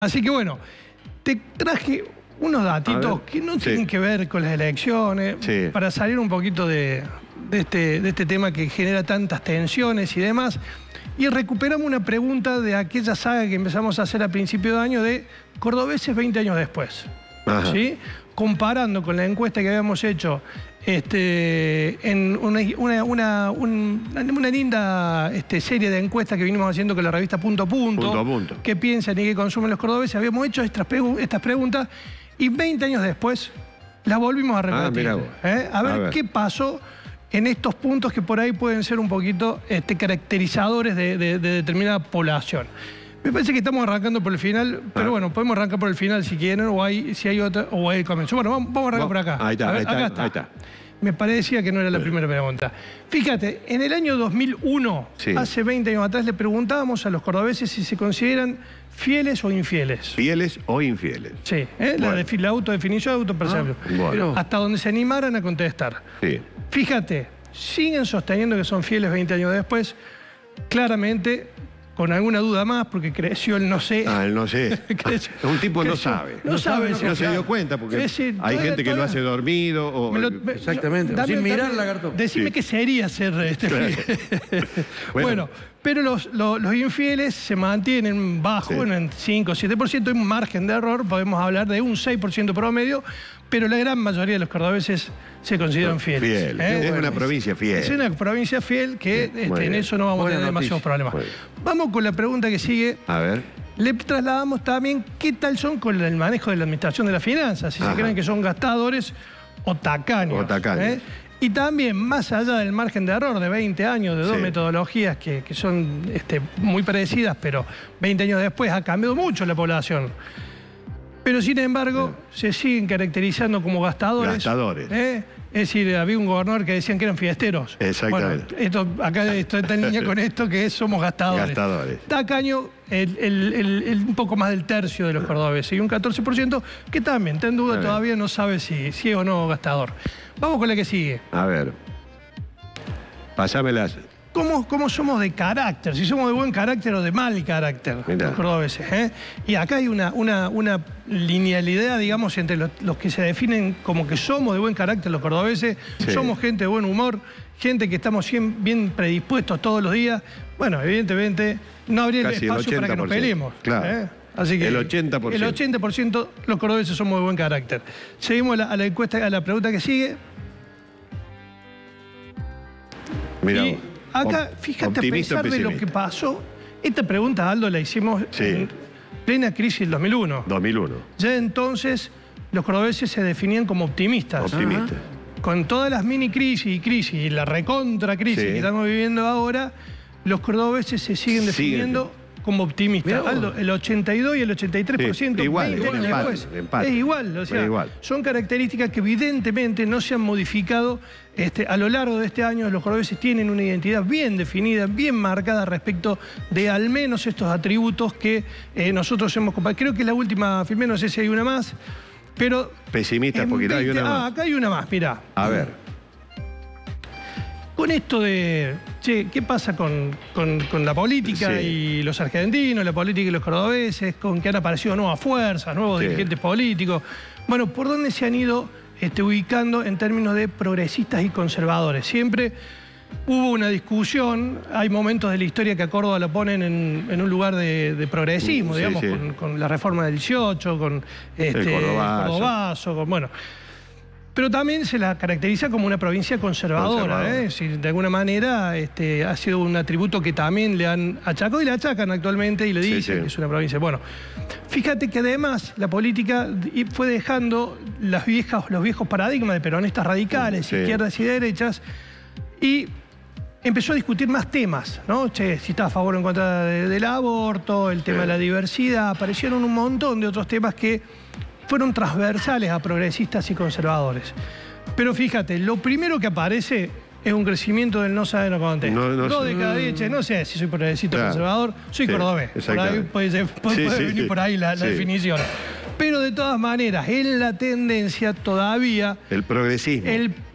Así que bueno, te traje unos datitos que no tienen que ver con las elecciones, para salir un poquito de este tema que genera tantas tensiones y demás. Y recuperamos una pregunta de aquella saga que empezamos a hacer a principio de año de cordobeses 20 años después. ¿Sí? Comparando con la encuesta que habíamos hecho en una linda serie de encuestas que vinimos haciendo con la revista Punto a Punto. ¿Qué piensan y qué consumen los cordobeses? Habíamos hecho estas preguntas y 20 años después las volvimos a repetir. A ver qué pasó en estos puntos que por ahí pueden ser un poquito caracterizadores de determinada población. Me parece que estamos arrancando por el final, pero bueno, podemos arrancar por el final si quieren, si hay otra, o ahí comienzo. Bueno, vamos a arrancar por acá. Ahí está. Me parecía que no era la primera pregunta. Fíjate, en el año 2001, hace 20 años atrás, le preguntábamos a los cordobeses si se consideran fieles o infieles. ¿Fieles o infieles? Sí, la autodefinición de autopercepción. Hasta donde se animaran a contestar. Fíjate, siguen sosteniendo que son fieles 20 años después, claramente con alguna duda más, porque creció el no sé. El no sé. Un tipo no sabe. No se dio cuenta, porque hay gente que lo hace dormido. Exactamente. Sin mirar, lagarto. Decime qué sería ser fiel. Bueno, pero los infieles se mantienen bajo, en 5 o 7%, hay un margen de error, podemos hablar de un 6% promedio, pero la gran mayoría de los cordobeses se consideran fieles. Es una provincia fiel. Es una provincia fiel que en eso no vamos a tener demasiados problemas. Vamos con la pregunta que sigue. A ver. Le trasladamos también qué tal son con el manejo de la administración de las finanzas, si se creen que son gastadores o tacaños. Y también, más allá del margen de error de 20 años, de dos metodologías que son muy parecidas, pero 20 años después ha cambiado mucho la población. Pero sin embargo, se siguen caracterizando como gastadores. Es decir, había un gobernador que decían que eran fiesteros. Exactamente. Bueno, acá está en línea con esto, que somos gastadores. Tacaño, un poco más del tercio de los cordobeses. Y un 14% que también está en duda, todavía no sabe si es o no gastador. Vamos con la que sigue. A ver. Pasámelas. ¿Cómo somos de carácter? Si somos de buen carácter o de mal carácter, los cordobeses. Y acá hay una linealidad, digamos, entre los que se definen como que somos de buen carácter los cordobeses, somos gente de buen humor, gente que estamos bien predispuestos todos los días. Bueno, evidentemente no habría el espacio para que nos peleemos. Así que el 80%. El 80% los cordobeses somos de buen carácter. Seguimos a la encuesta, a la pregunta que sigue. Mira. Acá, fíjate, a pesar de lo que pasó, esta pregunta, Aldo, la hicimos en plena crisis del 2001. Ya entonces los cordobeses se definían como optimistas. Con todas las mini crisis y la recontra crisis que estamos viviendo ahora, los cordobeses se siguen definiendo como optimistas. Aldo, el 82 y el 83%, igual, 20 años después. Es igual, o sea, son características que evidentemente no se han modificado a lo largo de este año. Los cordobeses tienen una identidad bien definida, bien marcada respecto de al menos estos atributos que nosotros hemos compartido. Creo que la última filmé, no sé si hay una más, pero... Pesimista, porque hay una más. Acá hay una más, mirá. A ver. Con esto de, ¿qué pasa con la política y los argentinos, la política y los cordobeses, con que han aparecido nuevas fuerzas, nuevos dirigentes políticos? Bueno, ¿por dónde se han ido ubicando en términos de progresistas y conservadores? Siempre hubo una discusión, hay momentos de la historia que a Córdoba lo ponen en un lugar de progresismo, digamos, con la reforma del 18, con el Cordobazo, bueno... Pero también se la caracteriza como una provincia conservadora. Si de alguna manera ha sido un atributo que también le han achacado y le achacan actualmente y le dicen que es una provincia. Bueno, fíjate que además la política fue dejando los viejos paradigmas de peronistas radicales, izquierdas y derechas, y empezó a discutir más temas, ¿no? Si está a favor o en contra del aborto, el tema de la diversidad, aparecieron un montón de otros temas que fueron transversales a progresistas y conservadores. Pero fíjate, lo primero que aparece es un crecimiento del no saber no contesta. Dos de cada 10, no sé si soy progresista o conservador, soy cordobés. Por ahí puede venir por ahí la definición. Pero de todas maneras, en la tendencia todavía... El progresismo.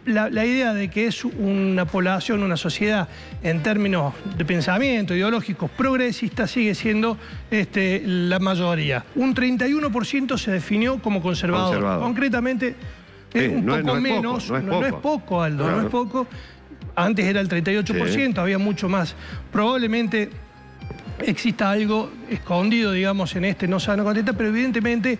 La idea de que es una población, una sociedad, en términos de pensamiento, ideológicos, progresistas, sigue siendo la mayoría. Un 31% se definió como conservador. Concretamente, un poco menos. No es poco, Aldo, claro. No es poco. Antes era el 38%, había mucho más. Probablemente exista algo escondido, digamos, en no sano contesta, pero evidentemente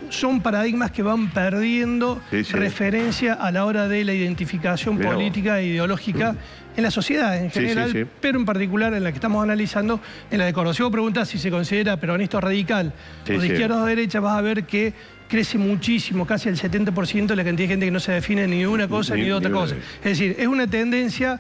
son paradigmas que van perdiendo referencia a la hora de la identificación política e ideológica en la sociedad en general, pero en particular en la que estamos analizando, en la de Córdoba. Si vos preguntás si se considera peronista o radical, o de izquierda o de derecha, vas a ver que crece muchísimo, casi el 70% de la cantidad de gente que no se define ni de una cosa ni de otra cosa. Es decir, es una tendencia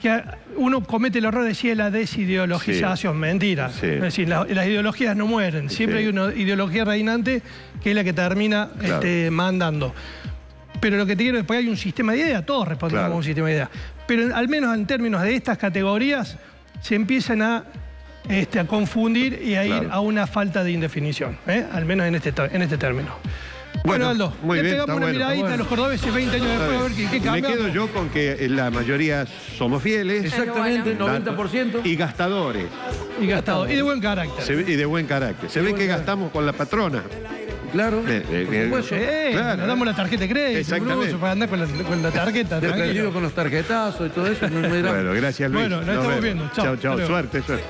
que uno comete el error de decir la desideologización. Mentira. Es decir, las ideologías no mueren. Siempre hay una ideología reinante que es la que termina mandando. Pero lo que te quiero es que hay un sistema de ideas, todos respondemos a un sistema de ideas. Pero al menos en términos de estas categorías se empiezan a confundir y a ir a una falta de indefinición, al menos en este término. Bueno, Aldo, muy bien, pegamos una miradita a los cordobeses 20 años después, a ver qué cambia. Me quedo yo con que la mayoría somos fieles. Exactamente, 90%. Y gastadores. Y de buen carácter. Y de buen carácter. Se ve que gastamos con la patrona. Claro. Claro. Nos damos la tarjeta de crédito. Exactamente. Para andar con la tarjeta. Desprendido con los tarjetazos y todo eso. Bueno, gracias, Luis. Bueno, nos estamos viendo. Chao. Suerte.